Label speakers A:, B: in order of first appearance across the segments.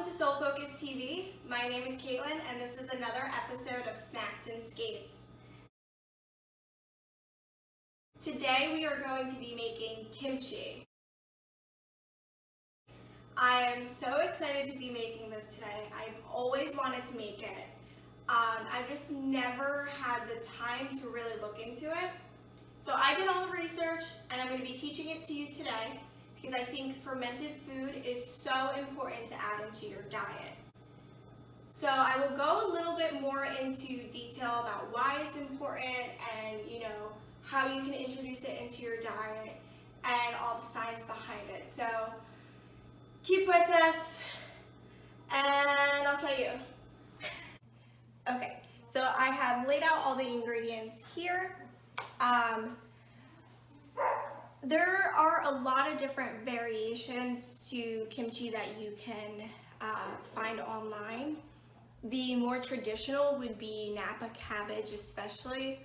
A: to Soul Focus TV. My name is Caitlyn, and this is another episode of Snacks and Skates. Today we are going to be making kimchi. I am so excited to be making this today. I've always wanted to make it. I've just never had the time to really look into it. So I did all the research, and I'm going to be teaching it to you today because I think fermented food is so important to add into your diet. So I will go a little bit more into detail about why it's important and, how you can introduce it into your diet and all the science behind it. So keep with us and I'll show you. Okay, so I have laid out all the ingredients here. There are a lot of different variations to kimchi that you can find online. The more traditional would be napa cabbage, especially.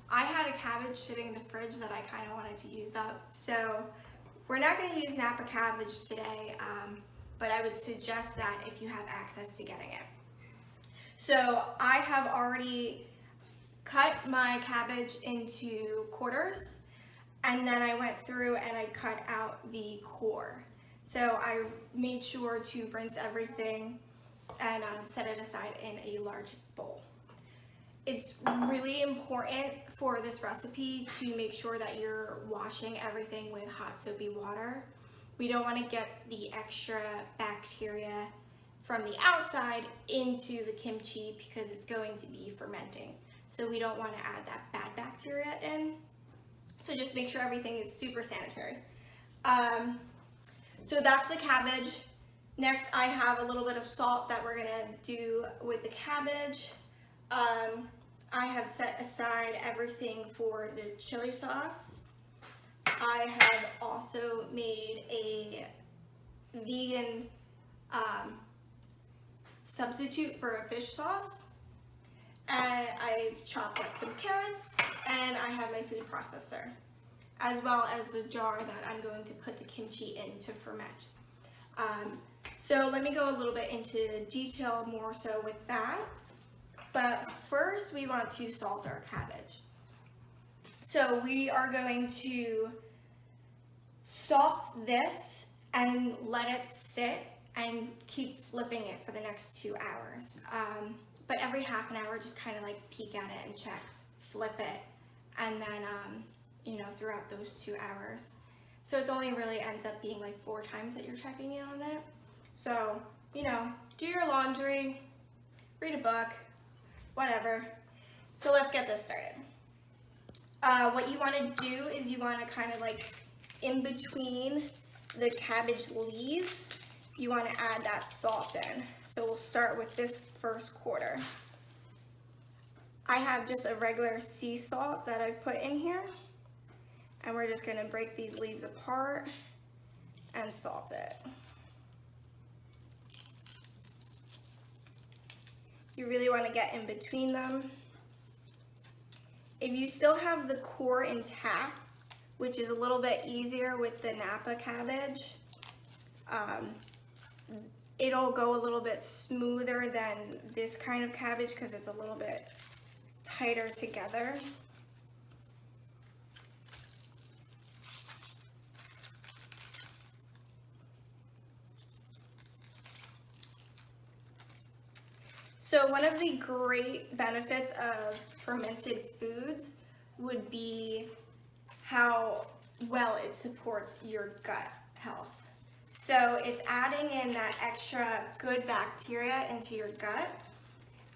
A: I had a cabbage sitting in the fridge that I kind of wanted to use up, so we're not going to use napa cabbage today, but I would suggest that if you have access to getting it. So I have already cut my cabbage into quarters, and then I went through and I cut out the core. So I made sure to rinse everything and set it aside in a large bowl. It's really important for this recipe to make sure that you're washing everything with hot soapy water. We don't want to get the extra bacteria from the outside into the kimchi because it's going to be fermenting. So we don't want to add that bad bacteria in. So just make sure everything is super sanitary. So that's the cabbage. Next, I have a little bit of salt that we're gonna do with the cabbage. I have set aside everything for the chili sauce. I have also made a vegan substitute for a fish sauce. And I've chopped up some carrots, and I have my food processor, as well as the jar that I'm going to put the kimchi in to ferment. So let me go a little bit into detail more so with that. But first we want to salt our cabbage. So we are going to salt this and let it sit and keep flipping it for the next 2 hours. But every half an hour, just kind of like peek at it and check, flip it, and then, throughout those 2 hours. So it only really ends up being like 4 times that you're checking in on it. So, do your laundry, read a book, whatever. So let's get this started. What you want to do is you want to kind of like in between the cabbage leaves, you want to add that salt in. So we'll start with this first quarter. I have just a regular sea salt that I've put in here, and we're just going to break these leaves apart and salt it. You really want to get in between them. If you still have the core intact, which is a little bit easier with the napa cabbage, it'll go a little bit smoother than this kind of cabbage because it's a little bit tighter together. So one of the great benefits of fermented foods would be how well it supports your gut health. So it's adding in that extra good bacteria into your gut,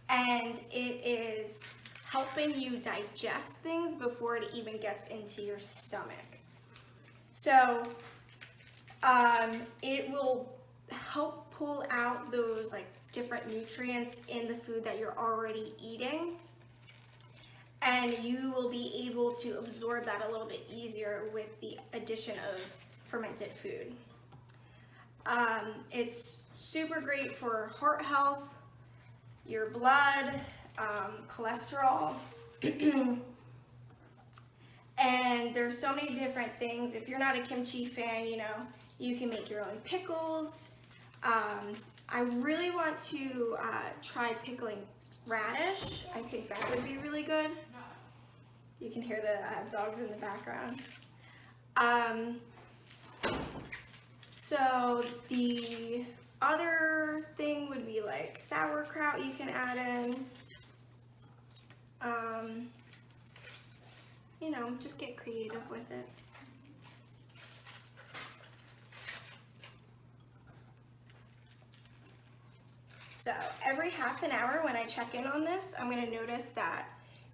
A: and it is helping you digest things before it even gets into your stomach. So it will help pull out those different nutrients in the food that you're already eating, and you will be able to absorb that a little bit easier with the addition of fermented food. It's super great for heart health, your blood, cholesterol, and there's so many different things. If you're not a kimchi fan, you can make your own pickles. I really want to try pickling radish. I think that would be really good. You can hear the dogs in the background. So the other thing would be like sauerkraut you can add in. You know, just get creative with it. So every half an hour when I check in on this, I'm going to notice that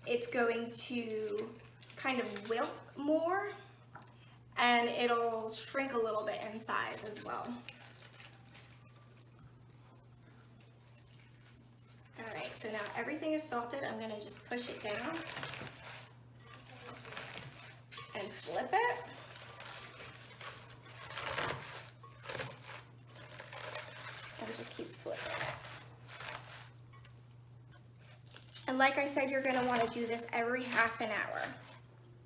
A: it's going to kind of wilt more, and it'll shrink a little bit in size as well. All right, so now everything is salted. I'm going to just push it down and flip it. And just keep flipping it. And like I said, you're going to want to do this every half an hour. I'm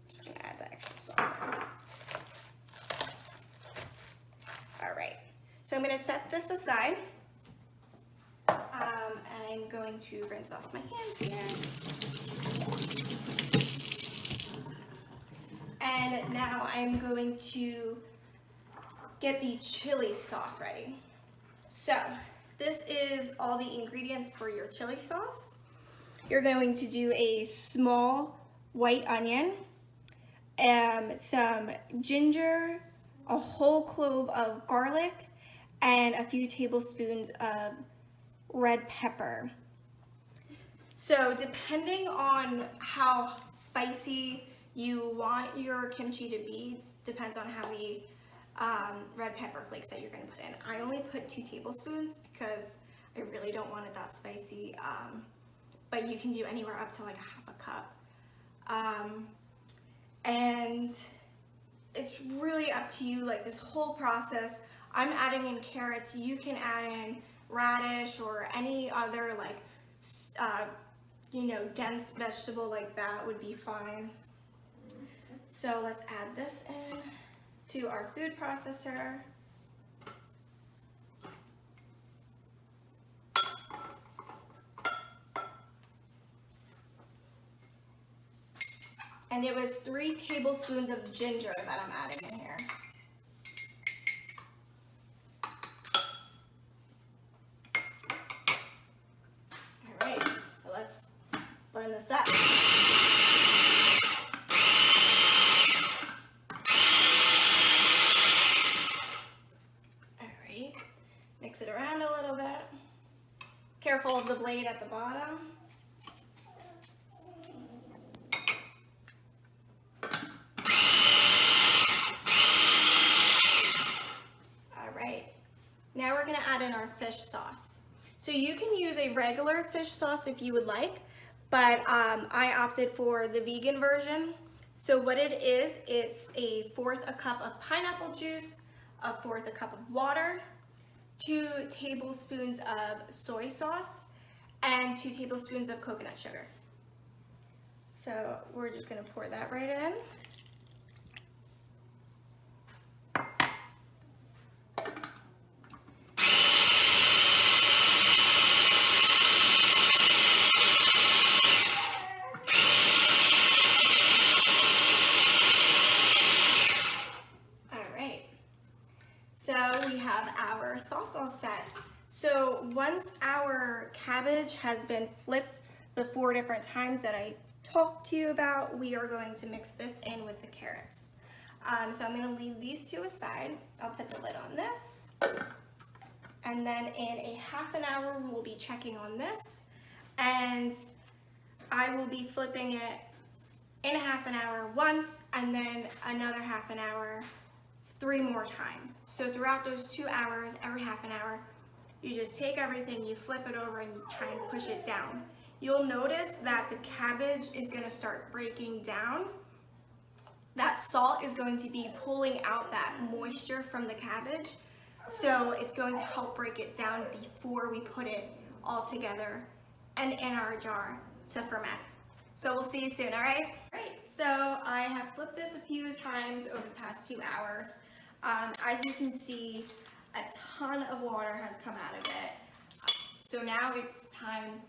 A: just going to add the extra salt. All right, so I'm going to set this aside. I'm going to rinse off my hands here. And now I'm going to get the chili sauce ready. So this is all the ingredients for your chili sauce. You're going to do a small white onion, some ginger, a whole clove of garlic, and a few tablespoons of red pepper. So depending on how spicy you want your kimchi to be, depends on how many red pepper flakes that you're going to put in. I only put 2 tablespoons because I really don't want it that spicy, but you can do anywhere up to like a ½ cup. And it's really up to you, like this whole process. I'm adding in carrots. You can add in radish or any other like, you know, dense vegetable like that would be fine. So let's add this in to our food processor. And it was 3 tablespoons of ginger that I'm adding in here. All right, so let's blend this up. All right, mix it around a little bit. Careful of the blade at the bottom. Now we're going to add in our fish sauce. So you can use a regular fish sauce if you would like, but I opted for the vegan version. So what it is, it's a 1/4 cup of pineapple juice, a 1/4 cup of water, 2 tablespoons of soy sauce, and 2 tablespoons of coconut sugar. So we're just going to pour that right in. Sauce all set. So once our cabbage has been flipped the 4 different times that I talked to you about, we are going to mix this in with the carrots. So I'm going to leave these 2 aside. I'll put the lid on this. And then in a ½ an hour, we'll be checking on this. And I will be flipping it in a ½ an hour once, and then another ½ an hour 3 more times. So throughout those 2 hours, every ½ an hour, you just take everything, you flip it over, and you try and push it down. You'll notice that the cabbage is going to start breaking down. That salt is going to be pulling out that moisture from the cabbage, so it's going to help break it down before we put it all together and in our jar to ferment. So we'll see you soon, all right? All right, so I have flipped this a few times over the past 2 hours. As you can see, A ton of water has come out of it. So now it's time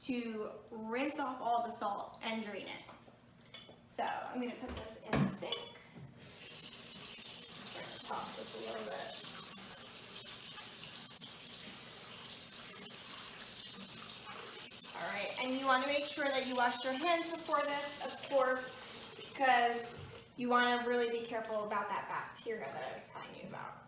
A: to rinse off all the salt and drain it. So I'm going to put this in the sink. I'm going to toss this a little bit. All right, and you want to make sure that you wash your hands before this, of course, because you want to really be careful about that bacteria that I was telling you about.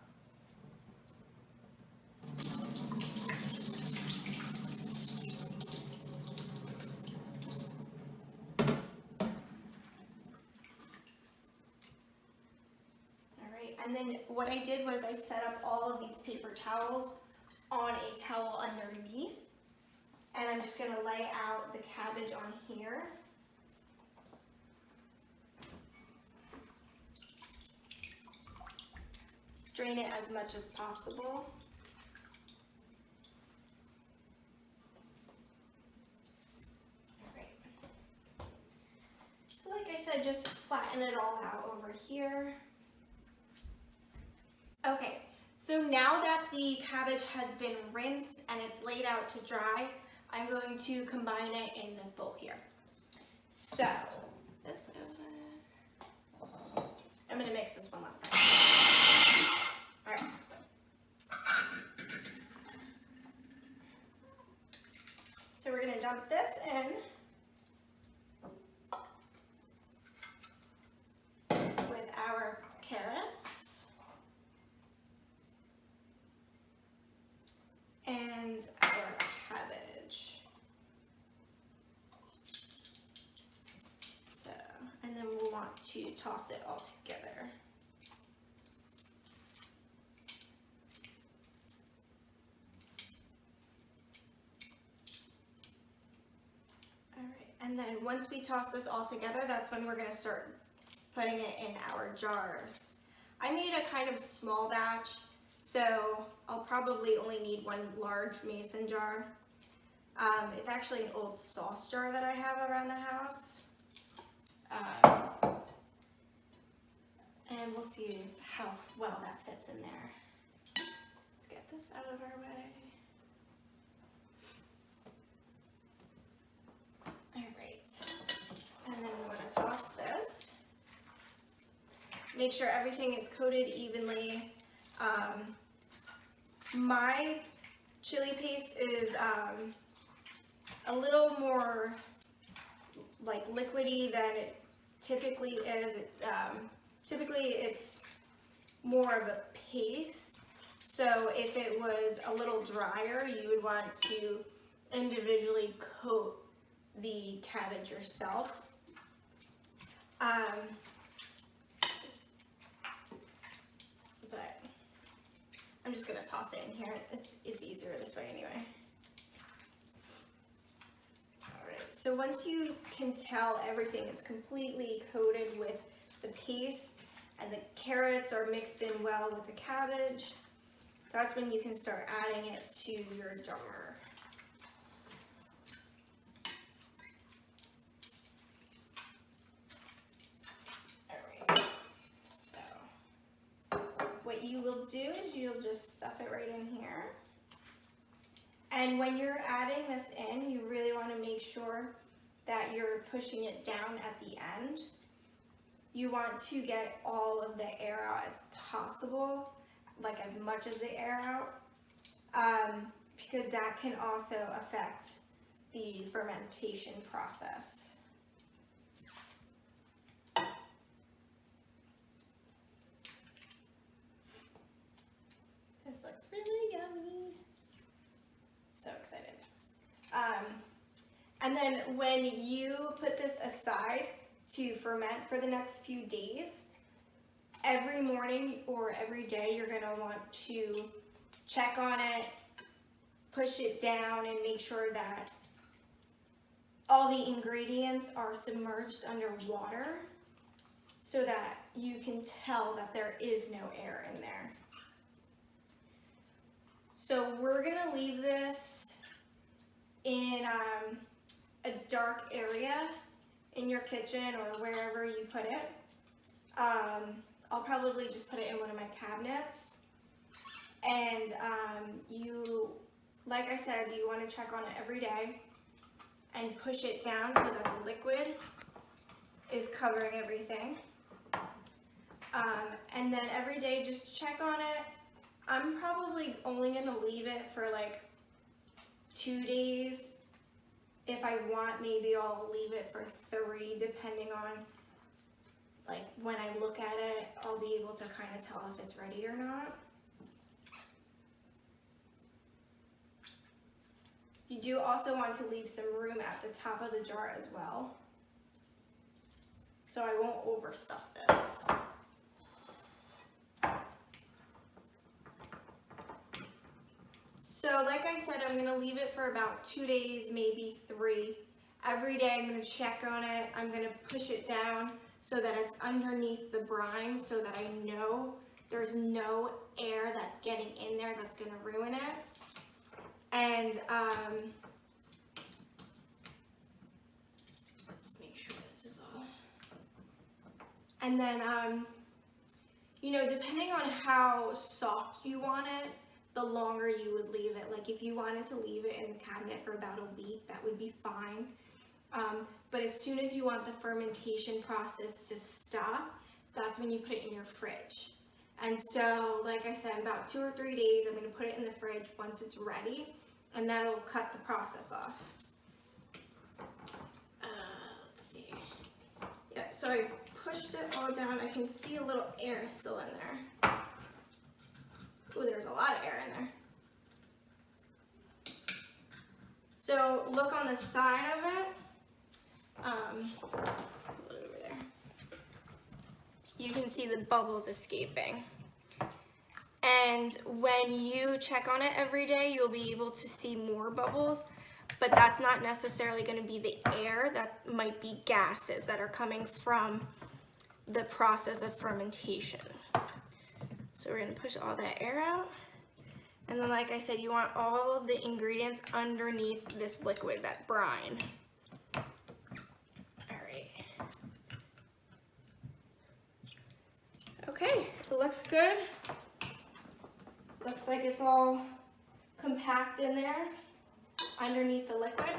A: And then what I did was I set up all of these paper towels on a towel underneath. And I'm just going to lay out the cabbage on here. Drain it as much as possible. All right. So like I said, just flatten it all out over here. Okay, so now that the cabbage has been rinsed and it's laid out to dry, I'm going to combine it in this bowl here. So, I'm going to mix this one last time. All right. So we're going to dump this in. With our carrots. And our cabbage. So, and then we'll want to toss it all together. All right, and then once we toss this all together, that's when we're going to start putting it in our jars. I made a kind of small batch. So I'll probably only need one large mason jar. It's actually an old sauce jar that I have around the house. And we'll see how well that fits in there. Let's get this out of our way. All right. And then we're going to toss this. Make sure everything is coated evenly. My chili paste is a little more like liquidy than it typically is. Typically it's more of a paste. So if it was a little drier, you would want to individually coat the cabbage yourself. But I'm just going to toss it in here. It's easier this way anyway. Alright, so once you can tell everything is completely coated with the paste and the carrots are mixed in well with the cabbage, that's when you can start adding it to your jar. Alright, so what you will do is you'll just stuff it right in here. And when you're adding this in, you really want to make sure that you're pushing it down at the end. You want to get all of the air out as possible, like as much of the air out, because that can also affect the fermentation process. This looks really yummy. So excited. And then when you put this aside to ferment for the next few days, every morning or every day you're going to want to check on it, push it down, and make sure that all the ingredients are submerged under water so that you can tell that there is no air in there. So we're going to leave this in a dark area in your kitchen or wherever you put it. I'll probably just put it in one of my cabinets. And like I said, you want to check on it every day and push it down so that the liquid is covering everything. And then every day just check on it. I'm probably only going to leave it for like 2 days. If I want, maybe I'll leave it for 3, depending on, like, when I look at it, I'll be able to kind of tell if it's ready or not. You do also want to leave some room at the top of the jar as well, so I won't overstuff this. So like I said, I'm going to leave it for about 2 days, maybe 3. Every day I'm going to check on it. I'm going to push it down so that it's underneath the brine, so that I know there's no air that's getting in there that's going to ruin it. And let's make sure this is all. And then, you know, depending on how soft you want it, the longer you would leave it. Like if you wanted to leave it in the cabinet for about a week, that would be fine. But as soon as you want the fermentation process to stop, that's when you put it in your fridge. And so, like I said, about 2 or 3 days, I'm going to put it in the fridge once it's ready, and that'll cut the process off. Let's see. Yep, so I pushed it all down. I can see a little air still in there. Ooh, there's a lot of air in there. So look on the side of it. Over there. You can see the bubbles escaping. And when you check on it every day, you'll be able to see more bubbles, but that's not necessarily going to be the air. That might be gases that are coming from the process of fermentation. So we're going to push all that air out. And then, like I said, you want all of the ingredients underneath this liquid, that brine. All right. Okay, it looks good. Looks like it's all compact in there underneath the liquid.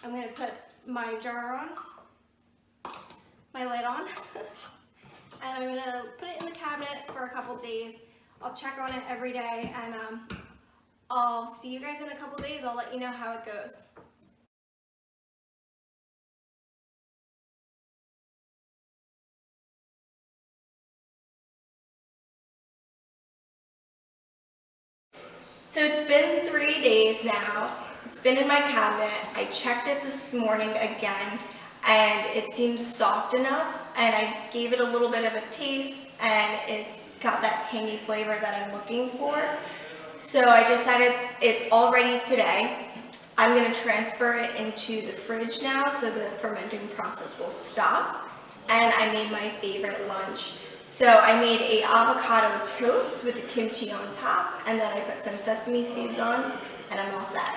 A: I'm going to put my jar on, my lid on. And I'm going to put it in the cabinet for a couple days. I'll check on it every day, and I'll see you guys in a couple days. I'll let you know how it goes. So it's been 3 days now. It's been in my cabinet. I checked it this morning again, and it seems soft enough, and I gave it a little bit of a taste, and it's got that tangy flavor that I'm looking for. So I decided it's all ready today. I'm going to transfer it into the fridge now so the fermenting process will stop. And I made my favorite lunch. So I made a avocado toast with the kimchi on top, and then I put some sesame seeds on, and I'm all set.